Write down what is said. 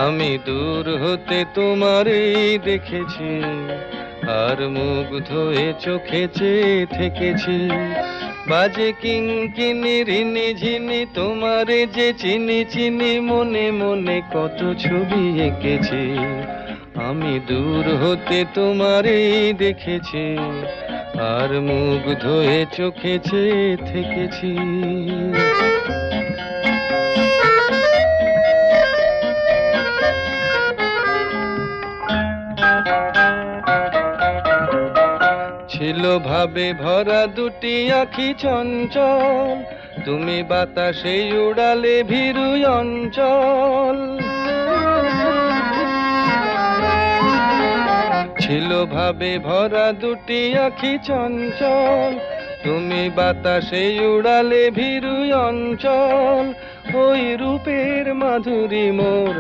আমি দূর হতে তোমারই দেখেছি, আর মুগ্ধ হয়ে চোখে চেয়ে থেকেছি। বাজে কিঙ্কিনি রিনি ঝিনি তোমারে যে চিনি চিনি, মনে মনে কত ছবি এঁকেছি। আমি দূর হতে তোমারই দেখেছি, আর মুগ্ধ হয়ে চোখে চেয়ে থেকেছি। ছিল ভাবে ভরা দুটি আঁখি চঞ্চল, তুমি বাতাসে উড়ালে ভীরু অঞ্চল। ছিল ভাবে ভরা দুটি আঁখি চঞ্চল, তুমি বাতাসে উড়ালে ভীরু অঞ্চল। ওই রূপের মাধুরী মোর